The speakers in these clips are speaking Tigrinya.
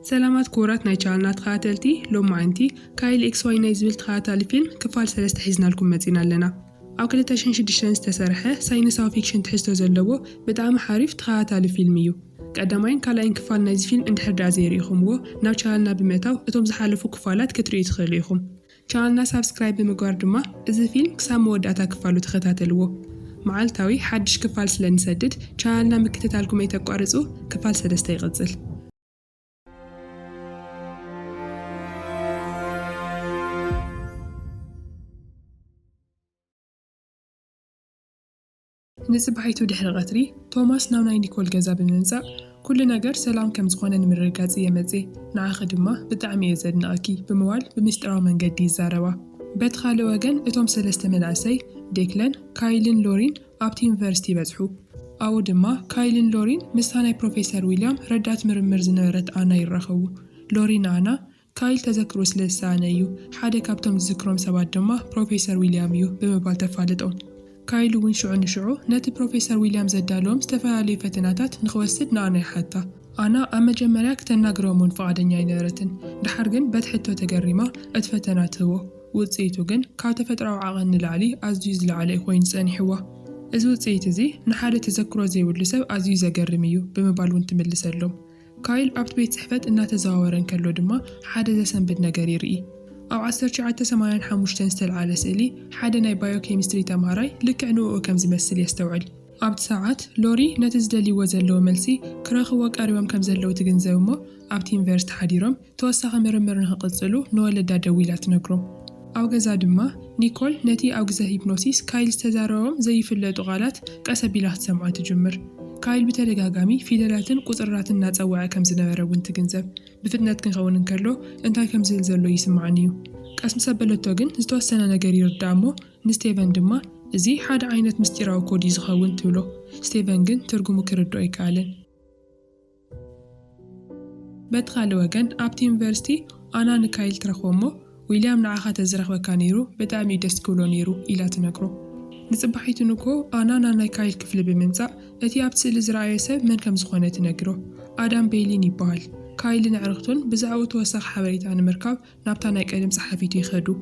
سلامات كورات ناي چالنا تخاتلتي لو معنتي كايل اكس واي ناي زبل تخاتالي فيلم كفال سلسة حيزنا لكم متزينا لنا او كلا تاشن شدشان ستسارحة ساينساو فيكشن تحستو زلوو بدعم حريف تخاتالي فيلميو كأدامين كالاين كفال نايز فيلم اندحر دازيريخم و ناو چالنا بمتاو اتوم زحالفو كفالات كتريد خليخم چالنا سابسكرايب بمقوار دما ازي فيلم كسام موداتا كفالو تخاتالو معالتاوي حدش كفال سلن سدد چالنا مكتتالكم ايتاقو ارزو كفال سدستا يغزل نصبحيتو دحر غتري توماس ناو ناي نيكول جزا بمنزا كل نجار سلام كم زخونا نمرقات يمزي نعاخد ما بتعمي زدناكي بموال بمستراو من قدي زاروا بيت خالو وجن اتوم سلسة ملاسي ديكلان كايلين لورين ابتي يونيفرسيتي بزحو او دما كايلين لورين مستاناي بروفيسور ويليام ردات مرمر زنبرت انا يرخو لورين انا كايل تذكرو سلسانيو حدا كابتم ذكرهم سبات دما بروفيسور ويليام يو بمبال تفالتهم كايل وين شعو ناتي بروفيسور ويليام زدالوم استفالي فتناتات نخوسد ناني حتى أنا أما جمالك تناقرو من فقدن ياينرتن دحرقن بتحتو تقريما اتفتنات هو وصيتو جن كاو تفترو عاقن العلي أزيز لعلي خوين سانحوا إذ وصيت زي نحارة تذكرو زي ولسو أزيز أقرميو بمبالون تملسلوم كايل أبت بيت صحفت إنا تزاورن كلو دما حدا زسن بدنا قريري أو عسرتي عدت سمايان حموشتن ستل على سئلي حدا ناي بايوكيمستري تمهاري لكعنو أو كم زمثل يستوعل عبد ساعات لوري نتزدلي وزلو ملسي كراخوك أريوام كم زلو تجنزومو عبد ينفرست حديرم توسخ مرمرن هقصلو نولد دادويلات نقرم أو جزا دما نيكول نتي أو جزا هيبنوسيس كايل استزاروهم زي فلاتو غالات كأسبيلاه تسمعوا تجمر كايل بتلقاقامي فيدلاتن قصراتن ناتسوعا كم زنبرا وانت جنزب بفتنات كنخون نكرلو انتا كم زلزلو يسمعنيو كاس مسبلتو جن زتوسنا نجار يردامو نستيفن دما زي حدا عينة مستيراو كودي زخون تولو ستيفن جن ترجمو كردو ايكالن بدخلوا جن ابتي يونيفرسيتي انا نكايل ترخومو ويليام نعاخا تزرخ وكانيرو بتعمي دستكولو نيرو إلى تنكرو نصبحيتو نكو أنا ناي كايل كفل بمنزع التي أبتسل زراعي سب من كم زخونة تنكرو آدم بيلين يبال كايل نعرختون بزعو توسخ حواليت عن مركب نابتا نايك أدم صحافيتو يخدو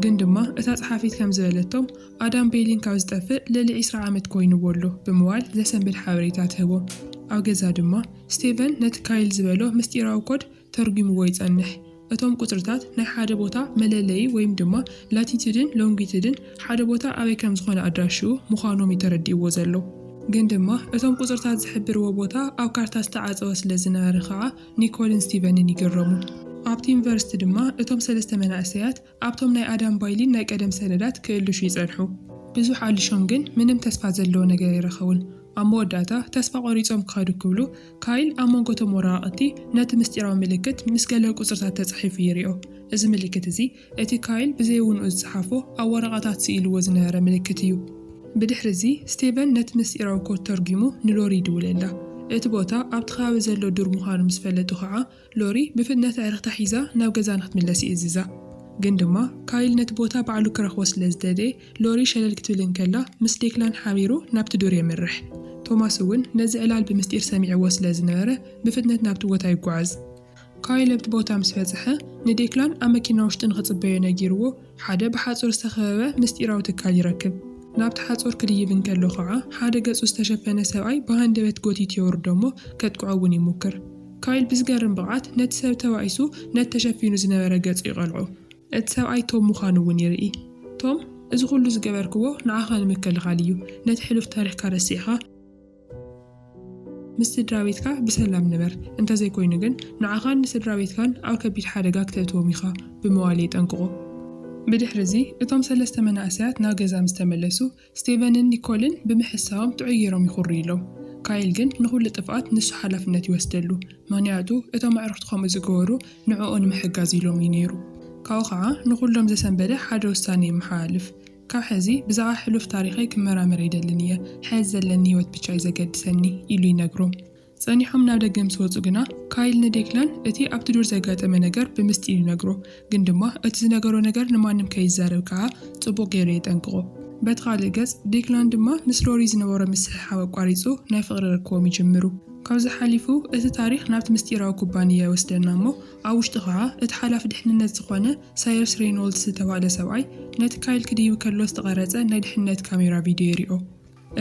قندما أتات صحافيت كم زبالتهم آدم بيلين كاوز دافئ للي إسرع عمد كوينو بولو بموال زسن بالحواليتات هو أو جزا دما ستيفن نت كايل زبالو مستيراو كود ترجمو ويت أنح اتوم قطرتات ناي حدا بوتا مللي ويم دما لاتيتودن لونجيتودن حدا بوتا أبي كم زخونه أدراشو مخانوم يترديو زلو ግን ድማ እቶም ቁጽርታት ዝሕብርዎ ቦታ ኣብ ካርታ ዝተዓጽወ ስለ ዝነበረ ከዓ ኒኮልን ስቲቨንን ይገረሙ ኣብቲ ዩኒቨርሲቲ ድማ እቶም ሰለስተ መናእሰያት ኣብቶም ናይ ኣዳም ባይሊን ናይ ቀደም ሰነዳት ክእልሹ ይጸንሑ ብዙሕ ኣልሾም ግን ምንም ተስፋ ዘለዎ ነገር ይረኸቡን ኣብ መወዳእታ ተስፋ ቆሪጾም ክኸዱ ክብሉ ካይል ኣብ መንጎቶም ወራቕቲ ነቲ ምስጢራዊ ምልክት ምስ ገለ ቁጽርታት ተጻሒፉ ይርኦ እዚ ምልክት እዚ እቲ ካይል ብዘይውንኡ ዝጸሓፎ ኣብ ወረቐታት ስኢልዎ ዝነበረ ምልክት እዩ بدحر زي ستيفن نت مسيراو كود ترجمو نلوري دوللا اتبوتا ابت خاوي زلو دور مخانو مسفلتو خاعة لوري بفدنة عرق تحيزا ناو غزانخت من لسي ازيزا قندما كايل نتبوتا بعلو كرخوص لزدادي لوري شلال كتولين كلا مسليكلان حاميرو نابت دور يمرح توماسوون نزع العال بمستير سامع وصل زنارة بفدنة نابت وطا يقعز كايل بتبوتا مسفتحة نديكلان أماكينا وشتن غطبينا جيرو حدا بحاصر استخبابة مستيراو تكال يركب نابت حاصور كليبن كلو خعا حدا قص استشفنا سواي بهندبت قوتي تيور دمو كتقعون يمكر كايل بزقرن بقعت نت سو توعيسو نت تشفينو زنبره قص يقلعو ات سواي توم مخانون يرئي توم از كله زقبركو نعاخا نمكل غاليو نت حلف تاريخ كارسيخا مستدراويتكا بسلام نبر انت زي كوينغن نعاخا نسدراويتكان او كبير حدا كتبتو ميخا بمواليد انقو بدحر زي اتوم سلسة مناسات ناقزا مستملسو ستيفنن نيكولن بمحساهم تعيرهم يخريلهم كايل جن نخول طفقات نسو حلفنت يوسدلو مانياتو اتوم عرفتخم ازقورو نعوون محقازيلهم ينيرو كاو خعا نخولهم زسن بدح حدا وستاني محالف كاو حزي بزاقا حلوف تاريخي كمرامر يدلنية حازة لني واتبتشاي زقد سني إلو ينقروم صانيحهم ناو دقم سوصو جنا كايل نديكلان اتي ابتدور زقاتما نقر بمستيل نقرو قندما اتز نقرو نقر نمانم كيزارو كاا صبو غيرو يتنقرو بتخالي قز ديكلان دما مس لوري زنبورو مسححا وقاريصو ناي فقر ركوم يجمرو ካብዚ ሓሊፉ እቲ ታሪክ ናብቲ ምስጢራዊ ኩባንያ ይወስደና እሞ ኣብ ውሽጢ ከዓ እቲ ሓላፊ ድሕንነት ዝኾነ ሳይረስ ሬይኖልድስ ዝተባህለ ሰብኣይ ነቲ ካይል ክድይብ ከሎ ዝተቐረፀ ናይ ድሕንነት ካሜራ ቪድዮ ይሪኦ።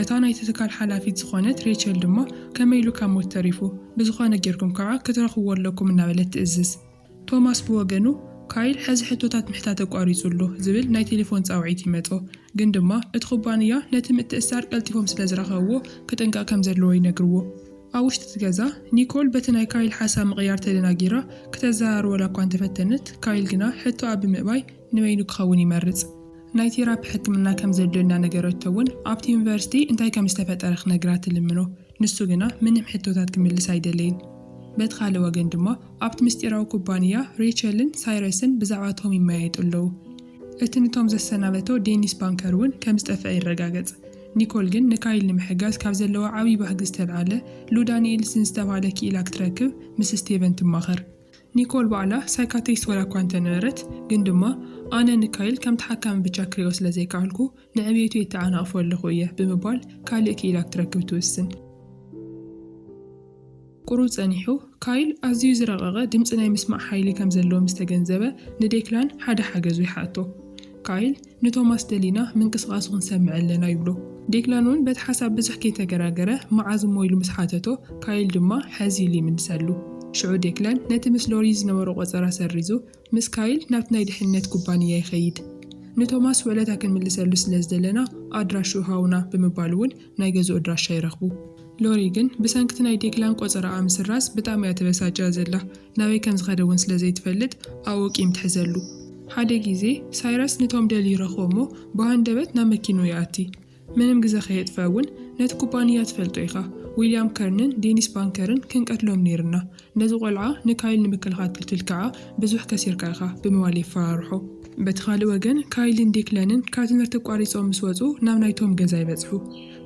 እታ ናይቲ ትካል ሓላፊት ዝኾነት ሬቸል ድማ ከመይ ኢሉ ካብ ሞት ተሪፉ ብዝኾነ ጌርኩም ከዓ ክትረኽብዎ ኣለኩም እናበለት ትእዝዝ። ቶማስ ብወገኑ ካይል ሕዚ ሕቶታት ምሕታት ተቋሪጹሉ ዝብል ናይ ቴሌፎን ጻውዒት ይመጾ። ግን ድማ እቲ ኩባንያ ነቲ ምትእስሳር ቀልጢፎም ስለ ዝረኸብዎ ክጥንቀቕ ከም ዘለዎ ይነግርዎ። ኣብ ውሽጢ እቲ ገዛ ኒኮል በቲ ናይ ካይል ሓሳብ ምቕያር ተደናጊራ ክተዘራርቦ እኳ እንተፈተነት ካይል ግና ሕቶ ኣብ ምእባይ ንበይኑ ክኸውን ይመርጽ። ናይ ቴራፒ ሕክምና ከም ዘድልዮና ነገረቶ እውን ኣብቲ ዩኒቨርሲቲ እንታይ ከም ዝተፈጠረ ክነግራ ትልምኖ። ንሱ ግና ምንም ሕቶታት ክምልስ አይደለይን። በቲ ካልእ ወገን ድማ ኣብቲ ምስጢራዊ ኩባንያ ሬቸልን ሳይረስን ብዛዕባቶም ይመያየጡ ኣለዉ። እቲ ንቶም ዘሰናበቶ ዴኒስ ባንከር እውን ከም ዝጠፍአ ይረጋገጽ። ኒኮል ግን ንካይል ንምሕጋዝ ካብ ዘለዋ ዓብይ ባህጊ ዝተልዓለ ሉ ዳንኤልስን ዝተባህለ ክኢላ ክትረክብ ምስ ስቴቨን ትማኸር። ኒኮል ባዕላ ሳይካትሪስት ወላ እኳ እንተነበረት ግን ድማ ኣነ ንካይል ከም ተሓካሚ ብቻ ክሪኦ ስለ ዘይከኣልኩ ንዕብየቱ የተዓናቕፎ ኣለኹ እየ ብምባል ካልእ ክኢላ ክትረክብ ትውስን። ቁሩብ ጸኒሑ ካይል ኣዝዩ ዝረቐቐ ድምፂ ናይ ምስማዕ ሓይሊ ከም ዘለዎ ምስ ተገንዘበ ንዴክላን ሓደ ሓገዙ ይሓቶ። ካይል ንቶማስ ደሊና ምንቅስቓሱ ክንሰምዕ ኣለና ይብሎ። ዴክላን እውን በቲ ሓሳብ ብዙሕ ከይተገራገረ መዓዝ እሞ ኢሉ ምስ ሓተቶ ካይል ድማ ሕዚ ኢሉ ይምልሰሉ። ሽዑ ዴክላን ነቲ ምስ ሎሪ ዝነበሮ ቆፀራ ሰሪዙ ምስ ካይል ናብቲ ናይ ድሕንነት ኩባንያ ይኸይድ። ንቶማስ ውዕለታ ክንምልሰሉ ስለ ዝደለና ኣድራሹ ሃውና ብምባል እውን ናይ ገዝኡ ኣድራሻ ይረኽቡ። ሎሪ ግን ብሰንክቲ ናይ ዴክላን ቆፀራ ምስራስ ብጣዕሚ እያ ተበሳጫ ዘላ። ናበይ ከም ዝኸደ እውን ስለ ዘይትፈልጥ ኣውቂም ትሕዘሉ። ሓደ ግዜ ሳይረስ ነቶም ደሊ ይረኽቦ እሞ ብሃንደበት ናብ መኪኑ ይኣቲ። ምንም ግዜ ከየጥፈውን ነቲ ኩባንያ ትፈልጦ ኢኻ ዊልያም ከርንን ዴኒስ ባንከርን ክንቀትሎም ነይርና ነዚ ቆልዓ ንካይል ንምክልኻል ትልትል ከዓ ብዙሕ ከሲርካ ኢኻ ብምባል ይፈራርሖ። በቲ ካልእ ወገን ካይልን ዴክላንን ካብ ትምህርቲ ቋሪፆም ምስ ወፁ ናብ ናይቶም ገዛ ይበፅሑ።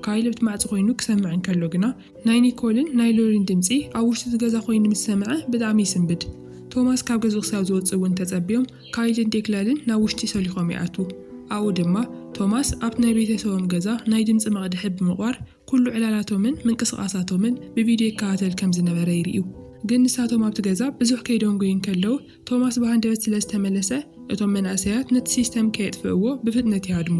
ካይል ብቲ ማዕፂ ኮይኑ ክሰምዕ እንከሎ ግና ናይ ኒኮልን ናይ ሎሪን ድምፂ ኣብ ውሽጢ እቲ ገዛ ኮይኑ ምስ ሰምዐ ብጣዕሚ ይስንብድ። ቶማስ ካብ ገዝኡ ክሳብ ዝወፅእ እውን ተጸቢዮም ካይልን ዴክላንን ናብ ውሽጢ ሰሊኾም ይኣቱ። ኣብኡ ድማ ቶማስ ኣብቲ ናይ ቤተሰቦም ገዛ ናይ ድምፂ መቕድሒ ብምቕዋር ኩሉ ዕላላቶምን ምንቅስቓሳቶምን ብቪድዮ ይከታተል ከም ዝነበረ ይርዩ። ግን ንሳቶም ኣብቲ ገዛ ብዙሕ ከይደንጎዩ እንከለዉ ቶማስ ብሃንደበት ስለ ዝተመለሰ እቶም መናእሰያት ነቲ ሲስተም ከየጥፍእዎ ብፍጥነት ይሃድሙ።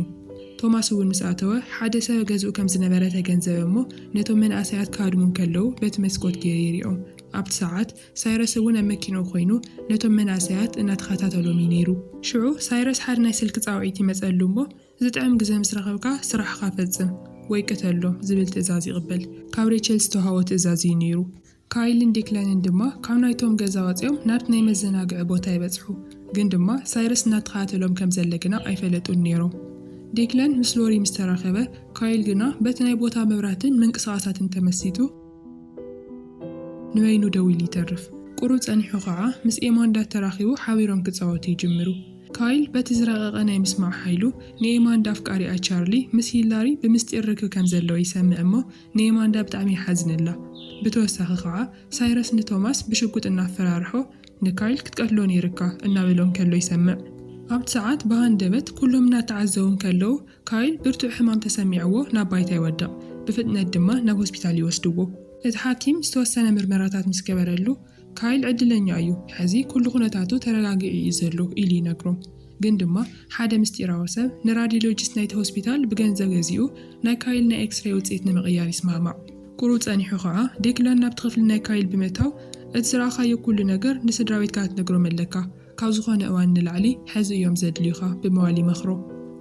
ቶማስ እውን ምስ ኣተወ ሓደ ሰብ ገዝኡ ከም ዝነበረ ተገንዘበ እሞ ነቶም መናእሰያት ክሃድሙ እንከለዉ በቲ መስኮት ገይሩ ይሪኦም። ኣብቲ ሰዓት ሳይረስ እውን ኣብ መኪናው ኮይኑ ነቶም መናእሰያት እናተኸታተሎም እዩ ነይሩ። ሽዑ ሳይረስ ሓደ ናይ ስልኪ ጻውዒት ይመፀሉ እሞ ዝጥዕም ግዜ ምስ ረኸብካ ስራሕካ ፈጽም ወይ ቅተሎም ዝብል ትእዛዝ ይቕበል። ካብ ሬቸል ዝተውሃቦ ትእዛዝ እዩ ነይሩ። ካይልን ዴክላንን ድማ ካብ ናይቶም ገዛ ወፂኦም ናብቲ ናይ መዘናግዒ ቦታ ይበፅሑ። ግን ድማ ሳይረስ እናተኸታተሎም ከም ዘለ ግና ኣይፈለጡን ነይሮም። ዴክላን ምስ ሎሪ ምስ ተራኸበ ካይል ግና በቲ ናይ ቦታ መብራህትን ምንቅስቓሳትን ተመሲጡ ንበይኑ ደው ኢሉ ይተርፍ። ቁሩብ ጸኒሑ ከዓ ምስ ኤማንዳ ተራኺቡ ሓቢሮም ክጻወቱ ይጅምሩ። ካይል በቲ ዝረቐቐ ናይ ምስማዕ ሓይሉ ንኤማንዳ ኣፍቃሪኣ ቻርሊ ምስ ሂላሪ ብምስጢር ርክብ ከም ዘለዎ ይሰምዕ እሞ ንኤማንዳ ብጣዕሚ ይሓዝነላ። ብተወሳኺ ከዓ ሳይረስ ንቶማስ ብሽጉጥ እናፈራርሖ ንካይል ክትቀትሎ ነይርካ እናበሎም ከሎ ይሰምዕ። ኣብቲ ሰዓት ብሃንደበት ኩሎም እናተዓዘቡ ከለዉ ካይል ብርቱዕ ሕማም ተሰሚዕዎ ናብ ባይታ ይወድቕ። ብፍጥነት ድማ ናብ ሆስፒታል ይወስድዎ። እቲ ሓኪም ዝተወሰነ ምርመራታት ምስ ገበረሉ ካይል ዕድለኛ እዩ ሕዚ ኩሉ ኩነታቱ ተረጋጊዑ እዩ ዘሎ ኢሉ ይነግሮም። ግን ድማ ሓደ ምስጢራዊ ሰብ ንራዲዮሎጂስት ናይቲ ሆስፒታል ብገንዘብ ገዚኡ ናይ ካይል ናይ ኤክስሬይ ውፅኢት ንምቕያር ይስማማዕ። ቁሩብ ጸኒሑ ከዓ ዴክላን ናብቲ ክፍሊ ናይ ካይል ብምእታው እቲ ዝረኣኻዮ ኩሉ ነገር ንስድራ ቤትካ ክትነግሮም ኣለካ ካብ ዝኾነ እዋን ንላዕሊ ሕዚ እዮም ዘድልዩኻ ብምባል ይመኽሮ።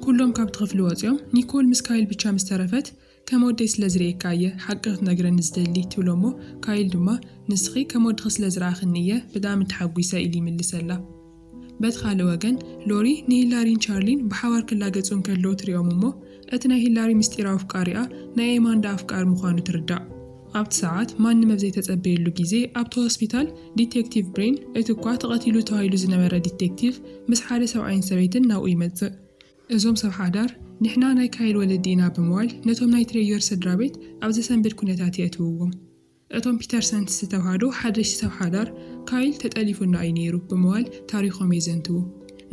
ኩሎም ካብቲ ክፍሊ ወፂኦም ኒኮል ምስ ካይል ብቻ ምስ ተረፈት ከም ወደይ ስለ ዝርአካ እየ ሓቂ ክትነግረኒ ዝደሊ ትብሎ እሞ ካይል ድማ ንስኺ ከም ወድኺ ስለ ዝረኣኽኒ እየ ብጣዕሚ ተሓጒሰ ኢሉ ይምልሰላ። በቲ ካልእ ወገን ሎሪ ንሂላሪን ቻርሊን ብሓባር ክላገጹ እንከለዉ ትሪኦም እሞ እቲ ናይ ሂላሪ ምስጢራዊ ኣፍቃሪኣ ናይ ኤማንዳ ኣፍቃሪ ምዃኑ ትርዳእ። ኣብቲ ሰዓት ማንም ኣብ ዘይተጸበየሉ ግዜ ኣብቲ ሆስፒታል ዲቴክቲቭ ብሬን እቲ እኳ ተቐቲሉ ተባሂሉ ዝነበረ ዲቴክቲቭ ምስ ሓደ ሰብኣይን ሰበይትን ናብኡ ይመጽእ። እዞም ሰብ ሓዳር ንሕና ናይ ካይል ወለዲ ኢና ብምባል ነቶም ናይ ትሬየር ስድራ ቤት ኣብ ዘሰንብድ ኩነታት የእትውዎም። እቶም ፒተርሰንስ ዝተባሃሉ ሓደሽቲ ሰብ ሓዳር ካይል ተጠሊፉና እዩ ነይሩ ብምባል ታሪኾም የዘንትዉ።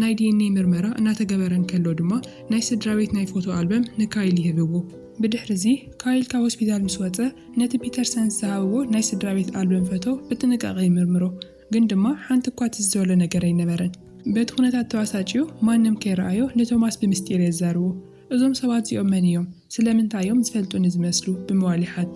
ናይ DNA ምርመራ እናተገበረን ከሎ ድማ ናይ ስድራቤት ናይ ፎቶ ኣልበም ንካይል ይህብዎ። ብድሕሪዚ ካይል ካብ ሆስፒታል ምስ ወፀ ነቲ ፒተርሰንስ ዝሃብዎ ናይ ስድራቤት ኣልበም ፎቶ ብጥንቃቐ ይምርምሮ፣ ግን ድማ ሓንቲ እኳ ትዝበሎ ነገር ኣይነበረን። በቲ ኩነታት ተዋሳጭዩ ማንም ከይረኣዮ ንቶማስ ብምስጢር የዛርቦ። እዞም ሰባት እዚኦም መን እዮም? ስለምንታዮም ዝፈልጡን ዝመስሉ ብምባል ይሓቶ።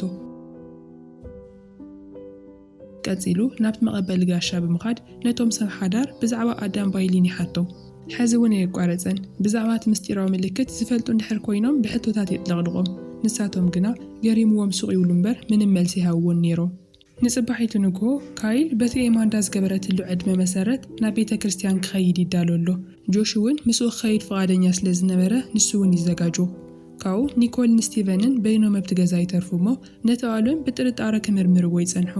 ቀፂሉ ናብቲ መቐበሊ ጋሻ ብምኻድ ነቶም ሰብ ሓዳር ብዛዕባ ኣዳም ባይሊን ይሓቶም። ሕዚ እውን የቋረፀን ብዛዕባ እቲ ምስጢራዊ ምልክት ዝፈልጡ እንድሕር ኮይኖም ብሕቶታት የጥለቕልቖም። ንሳቶም ግና ገሪምዎም ሱቕ ይብሉ እምበር ምንም መልሲ ይሃብዎን ነይሮም። ንፅባሒቱ ንግሆ ካይል በቲ ኤማንዳ ዝገበረትሉ ዕድመ መሰረት ናብ ቤተ ክርስቲያን ክኸይድ ይዳሎ ኣሎ። ጆሽ እውን ምስኡ ክኸይድ ፍቓደኛ ስለ ዝነበረ ንሱ እውን ይዘጋጆ። ካብኡ ኒኮልን ስቲቨንን በይኖም ኣብቲ ገዛ ይተርፉ እሞ ነቲ ኣልበም ብጥርጣረ ክምርምርዎ ይጸንሑ።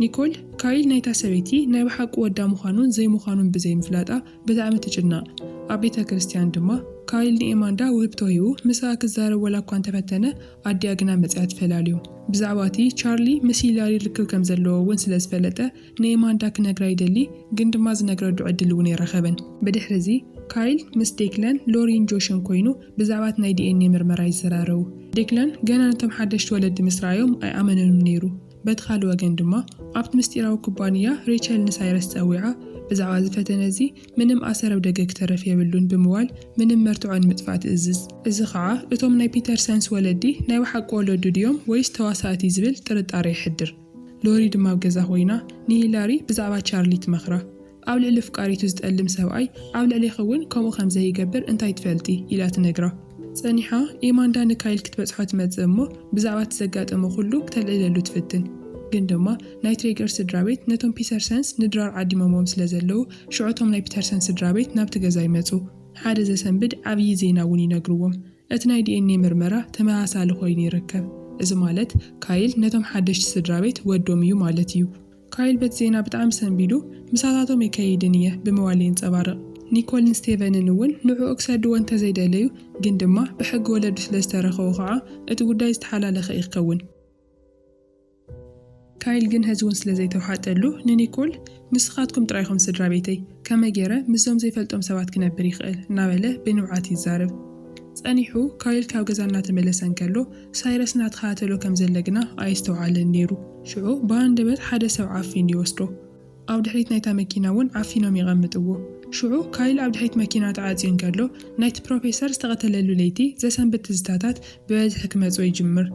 ኒኮል ካይል ናይታ ሰበይቲ ናይ ብሓቂ ወዳ ምዃኑን ዘይምዃኑን ብዘይምፍላጣ ብጣዕሚ ትጭናቕ። ኣብ ቤተ ክርስቲያን ድማ ካይል ንኤማንዳ ውህብቶ ሂቡ ምስኣ ክዛረብ ወላ እኳ እንተፈተነ ኣዲኣ ግና መፅያ ትፈላልዩ። ብዛዕባ እቲ ቻርሊ ምስ ሂላሪ ርክብ ከም ዘለዎ እውን ስለ ዝፈለጠ ንኤማንዳ ክነግራ ይደሊ፣ ግን ድማ ዝነግረዱ ዕድል እውን ይረኸበን። ብድሕሪዚ ካይል ምስ ዴክላን ሎሪን ጆሽን ኮይኑ ብዛዕባት ናይ DNA ምርመራ ይዘራረቡ። ዴክላን ገና ነቶም ሓደሽቲ ወለዲ ምስ ረኣዮም ኣይኣመነንም ነይሩ። በቲ ካልእ ወገን ድማ ኣብቲ ምስጢራዊ ኩባንያ ሬቸል ንሳይረስ ፀዊዓ ብዛዕባ ዝፈተነ እዚ ምንም ኣሰረብ ደገ ክተረፍ የብሉን ብምባል ምንም መርትዖን ምጥፋእ ትእዝዝ። እዚ ከዓ እቶም ናይ ፒተርሰንስ ወለዲ ናይ ብሓቂ ወለዱ ድዮም ወይስ ተዋሳእቲ ዝብል ጥርጣረ ይሕድር። ሎሪ ድማ ኣብ ገዛ ኮይና ንሂላሪ ብዛዕባ ቻርሊ ትመኽራ። ኣብ ልዕሊ ፍቃሪቱ ዝጠልም ሰብኣይ ኣብ ልዕሊ ይኸውን ከምኡ ከም ዘይገብር እንታይ ትፈልጢ ኢላ ትነግራ። ፀኒሓ ኤማንዳ ንካይል ክትበፅሖ ትመፅእ እሞ ብዛዕባ ትዘጋጠመ ኩሉ ክተልዕለሉ ትፍትን። ግን ድማ ናይ ትሬገር ስድራቤት ነቶም ፒተርሰንስ ንድራር ዓዲሞሞም ስለ ዘለዉ ሽዑቶም ናይ ፒተርሰንስ ስድራቤት ናብቲ ገዛ ይመፁ። ሓደ ዘሰንብድ ዓብዪ ዜና እውን ይነግርዎም። እቲ ናይ DNA ምርመራ ተመሳሳሊ ኮይኑ ይርከብ። እዚ ማለት ካይል ነቶም ሓደሽቲ ስድራቤት ወዶም እዩ ማለት እዩ። ካይል በቲ ዜና ብጣዕሚ ሰንቢዱ ምሳታቶም ይከይድን እየ ብምባል የንፀባርቕ። ኒኮልን ስቴቨንን እውን ንዕኡ ክሰድዎ እንተዘይደለዩ ግን ድማ ብሕጊ ወለዱ ስለ ዝተረኸቡ ከዓ እቲ ጉዳይ ዝተሓላለኸ ይኸውን። ካይል ግን ሕዚ እውን ስለ ዘይተዋሓጠሉ ንኒኮል ንስኻትኩም ጥራይኹም ስድራ ቤተይ ከመይ ገይረ ምዞም ዘይፈልጦም ሰባት ክነብር ይኽእል እናበለ ብንብዓት ይዛረብ። ፀኒሑ ካይል ካብ ገዛ እናተመለሰን ከሎ ሳይረስ እናተኸታተሎ ከም ዘለ ግና ኣይስተውዓለን ነይሩ። ሽዑ ብሃንደበት ሓደ ሰብ ዓፊኑ ይወስዶ። ኣብ ድሕሪት ናይታ መኪና እውን ዓፊኖም ይቐምጥዎ። ሽዑ ካይል ኣብ ድሕሪት መኪና ተዓፅዩን ከሎ ናይቲ ፕሮፌሰር ዝተቐተለሉ ለይቲ ዘሰንብት ትዝታታት ብበዝሒ ክመፅኦ ይጅምር።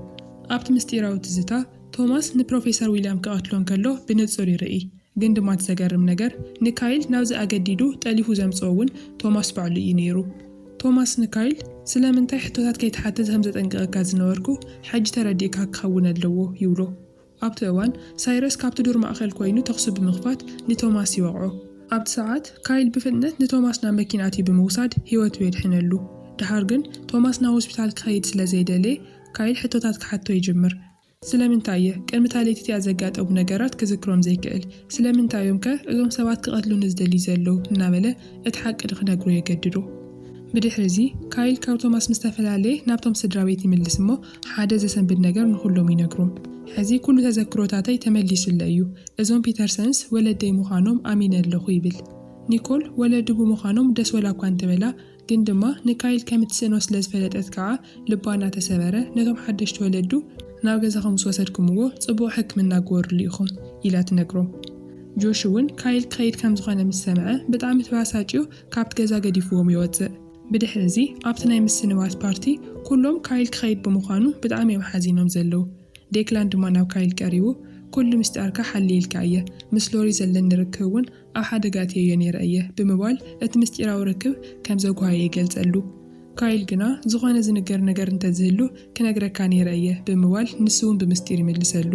ኣብቲ ምስጢራዊ ትዝታ ቶማስ ንፕሮፌሰር ዊልያም ክቐትሎን ከሎ ብንጹር ይርኢ። ግን ድማ ትዘገርም ነገር ንካይል ናብዚ ኣገዲዱ ጠሊፉ ዘምፅኦ እውን ቶማስ ባዕሉ እዩ ነይሩ። ቶማስ ንካይል ስለምንታይ ሕቶታት ከይተሓትት ከም ዘጠንቅቐካ ዝነበርኩ ሕጂ ተረዲእካ ክኸውን ኣለዎ ይብሎ። ኣብቲ እዋን ሳይረስ ካብቲ ዱር ማእኸል ኮይኑ ተኽሱ ብምኽፋት ንቶማስ ይወቕዖ። ኣብቲ ሰዓት ካይል ብፍጥነት ንቶማስ ናብ መኪና ኣትዩ ብምውሳድ ሂወቱ የድሕነሉ። ድሓር ግን ቶማስ ናብ ሆስፒታል ክኸይድ ስለ ዘይደለየ ካይል ሕቶታት ክሓቶ ይጅምር። ስለምንታይ እየ ቅድሚ ታሌቲት ዘጋጠሙ ነገራት ክዝክሮም ዘይክእል? ስለምንታዮም ከ እዞም ሰባት ክቐትሉን ዝደሊ ዘለዉ እናበለ እቲ ሓቂ ንኽነግሮ የገድዶ። ብድሕሪዚ ካይል ካብ ቶማስ ምስ ተፈላለየ ናብቶም ስድራ ቤት ይምልስ እሞ ሓደ ዘሰንብድ ነገር ንኹሎም ይነግሮም። ሕዚ ኩሉ ተዘክሮታተይ ተመሊሱለ እዩ። እዞም ፒተርሰንስ ወለደይ ምዃኖም ኣሚነ ኣለኹ ይብል። ኒኮል ወለዱ ብምዃኖም ደስ ወላ እኳ እንተበላ ግን ድማ ንካይል ከም እትስእኖ ስለ ዝፈለጠት ከዓ ልባ እናተሰበረ ነቶም ሓደሽቲ ወለዱ ናብ ገዛኹም ምስ ወሰድኩምዎ ጽቡቕ ሕክምና ግበሩሉ ኢኹም ኢላ ትነግሮም። ጆሽ እውን ካይል ክኸይድ ከም ዝኾነ ምስ ሰምዐ ብጣዕሚ ተበሳጭዩ ካብቲ ገዛ ገዲፍዎም ይወፅእ። ብድሕሪዚ ኣብቲ ናይ ምስንባት ፓርቲ ኩሎም ካይል ክኸይድ ብምዃኑ ብጣዕሚ እዮም ሓዚኖም ዘለዉ። ዴክላን ድማ ናብ ካይል ቀሪቡ ኩሉ ምስጢርካ ሓሊልካ እየ፣ ምስ ሎሪ ዘለኒ ርክብ እውን ኣብ ሓደጋት እየ ነይረ እየ ብምባል እቲ ምስጢራዊ ርክብ ከም ዘጓየ ይገልጸሉ። ካይል ግና ዝኾነ ዝንገር ነገር እንተዝህሉ ክነግረካ ነይረ እየ ብምባል ንሱ እውን ብምስጢር ይመልሰሉ።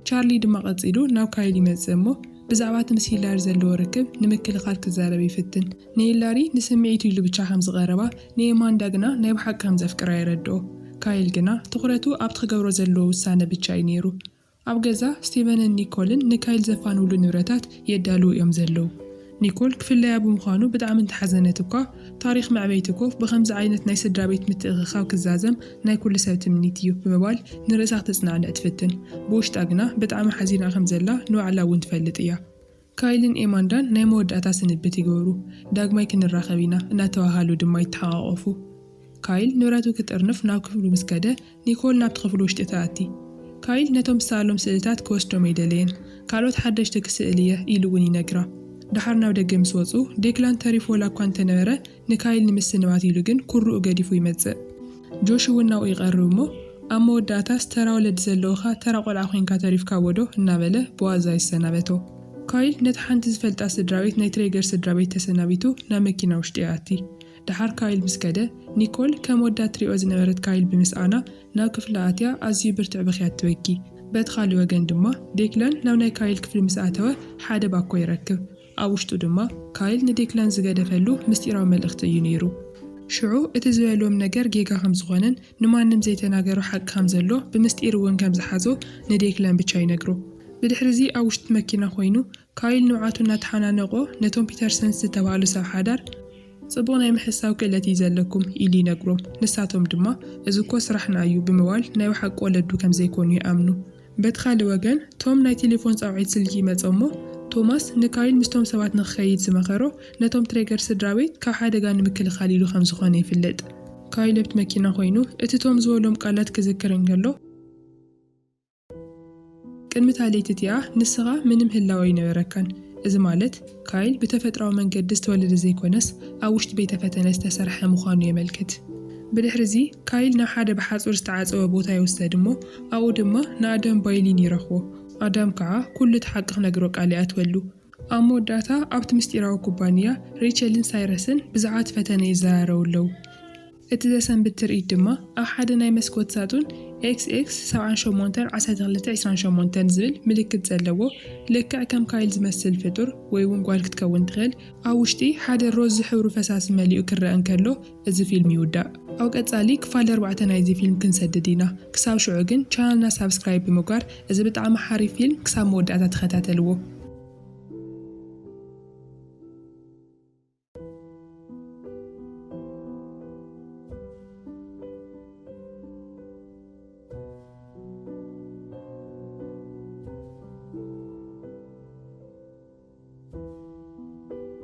ቻርሊ ድማ ቀፂሉ ናብ ካይል ይመጽእ እሞ ብዛዕባ እቲ ምስ ሂላሪ ዘለዎ ርክብ ንምክልኻል ክዛረብ ይፍትን። ንሂላሪ ንስምዒቱ ኢሉ ብቻ ከም ዝቐረባ ንኤማንዳ ግና ናይ ብሓቂ ከም ዘፍቅራ ይረድኦ። ካይል ግና ትኹረቱ ኣብቲ ክገብሮ ዘለዎ ውሳነ ብቻ እዩ ነይሩ። ኣብ ገዛ ስቲቨንን ኒኮልን ንካይል ዘፋንውሉ ንብረታት የዳልዉ እዮም ዘለዉ። ኒኮል ክፍለያ ብምዃኑ ብጣዕሚ እንተሓዘነት እኳ ታሪክ መዕበይቲ ኮፍ ብኸምዚ ዓይነት ናይ ስድራ ቤት ምትእኽኻብ ክዛዘም ናይ ኩሉ ሰብ ትምኒት እዩ ብምባል ንርእሳ ክትጽናዕንዕ ትፍትን። ብውሽጣ ግና ብጣዕሚ ሓዚና ከም ዘላ ንባዕላ እውን ትፈልጥ እያ። ካይልን ኤማንዳን ናይ መወዳእታ ስንብት ይገብሩ ዳግማይ ክንራኸቢና እናተዋሃሉ ድማ ይተሓቋቀፉ ካይል ንብረቱ ክጥርንፍ ናብ ክፍሉ ምስከደ ኒኮል ናብ ክፍሉ ውሽጢ ተኣቲ ካይል ነቶም ሳሎም ስእልታት ክወስዶም ይደልየን ካልኦት ሓደሽቲ ክስእልየ ኢሉ እውን ይነግራ ድሓር ናብ ደገ ምስ ወፁ ዴክላን ተሪፎ ላኳ እንተነበረ ንካይል ንምስንባት ኢሉ ግን ኩርኡ ገዲፉ ይመጽእ ጆሽ እውን ናብኡ ይቐርብ እሞ ኣብ መወዳእታ ተራ ወለዲ ዘለውኻ ተራ ቆልዓ ኮይንካ ተሪፍካ ወዶ እናበለ ብዋዛ ይሰናበቶ ካይል ነቲ ሓንቲ ዝፈልጣ ስድራቤት ናይ ትሬገር ስድራቤት ተሰናቢቱ ናብ መኪና ውሽጢ ኣቲ ድሓር ካይል ምስከደ ኒኮል ከም ወዳት ትሪኦ ዝነበረት ካይል ብምስኣና ናብ ክፍሊ ኣትያ ኣዝዩ ብርቱዕ ብኽያት ትበኪ በቲ ካልእ ወገን ድማ ዴክላን ናብ ናይ ካይል ክፍሊ ምስኣተወ ሓደ ባኮ ይረክብ ኣብ ውሽጡ ድማ ካይል ንዴክላን ዝገደፈሉ ምስጢራዊ መልእኽቲ እዩ ነይሩ ሽዑ እቲ ዝበሎም ነገር ጌጋ ከም ዝኾነን ንማንም ዘይተናገሮ ሓቂ ከም ዘሎ ብምስጢር እውን ከም ዝሓዞ ንዴክላን ብቻ ይነግሮ ብድሕሪዚ ኣብ ውሽጢ መኪና ኮይኑ ካይል ንውዓቱ እናተሓናነቆ ነቶም ፒተርሰንስ ዝተባሃሉ ሰብ ሓዳር ጽቡቕ ናይ ምሕሳብ ክእለት እዩ ዘለኩም ኢሉ ይነግሮም ንሳቶም ድማ እዚ እኮ ስራሕና እዩ ብምባል ናይ ሓቂ ወለዱ ከም ዘይኮኑ ይኣምኑ በቲ ካልእ ወገን ቶም ናይ ቴሌፎን ጻውዒት ስልኪ መጾሞ ቶማስ ንካይል ምስቶም ሰባት ንኽኸይድ ዝመኸሮ ነቶም ትሬገር ስድራቤት ካብ ሓደጋ ንምክልኻል ኢሉ ከም ዝኾነ ይፍለጥ ካይል ኣብቲ መኪና ኮይኑ እቲ ቶም ዝበሎም ቃላት ክዝክር እንከሎ ቅድሚ ታለይቲ እቲኣ ንስኻ ምንም ህላወ ይነበረካን እዚ ማለት ካይል ብተፈጥራዊ መንገዲ ዝተወለደ ዘይኮነስ ኣብ ውሽጢ ቤተ ፈተነ ዝተሰርሐ ምዃኑ የመልክት ብድሕሪዚ ካይል ናብ ሓደ ብሓጹር ዝተዓፀወ ቦታ ይወሰድ እሞ ኣብኡ ድማ ንኣዳም ባይሊን ይረኽቦ ኣዳም ከዓ ኩሉ እቲ ሓቂ ክነግሮ ቃል ይኣትወሉ ኣብ መወዳእታ ኣብቲ ምስጢራዊ ኩባንያ ሬቸልን ሳይረስን ብዛዕባ እቲ ፈተነ ይዘራረቡ ኣለው እቲ ዘሰንብት ትርኢት ድማ ኣብ ሓደ ናይ መስኮት ሳጡን XX 781228 ዝብል ምልክት ዘለዎ ልክዕ ከም ካይል ዝመስል ፍጡር ወይ እውን ጓል ክትከውን ትኽእል ኣብ ውሽጢ ሓደ ሮዝ ዝሕብሩ ፈሳሲ መሊኡ ክረአ እንከሎ እዚ ፊልም ይውዳእ ኣብ ቀጻሊ ክፋል 4 ናይዚ ፊልም ክንሰድድ ኢና ክሳብ ሽዑ ግን ቻናልና ሳብስክራይብ ብምግባር እዚ ብጣዕሚ ሓሪፍ ፊልም ክሳብ መወዳእታ ተኸታተልዎ